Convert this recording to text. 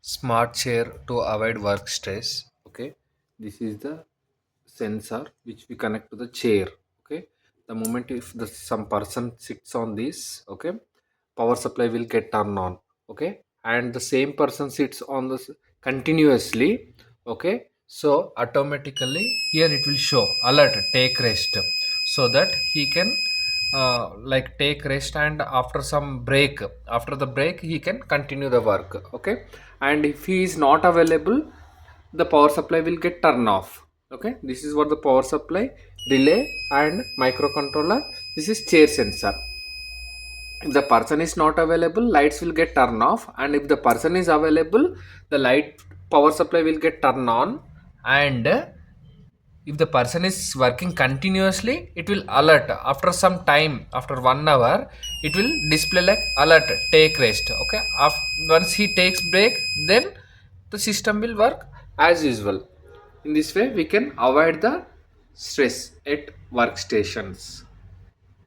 Smart chair to avoid work stress. Okay, this is the sensor which we connect to the chair. Okay, the moment if the some person sits on this, okay, power supply will get turned on. Okay, and the same person sits on this continuously. Okay, so automatically here it will show alert take rest, so that he can like take rest, and after some break, after the break he can continue the work. Okay, and if he is not available, the power supply will get turned off. Okay, this is what the power supply, relay and microcontroller. This is chair sensor. If the person is not available, lights will get turned off, and if the person is available, the light power supply will get turned on. And if the person is working continuously, it will alert after some time, after 1 hour it will display like alert take rest. Okay, once he takes break, then the system will work as usual. In this way we can avoid the stress at workstations.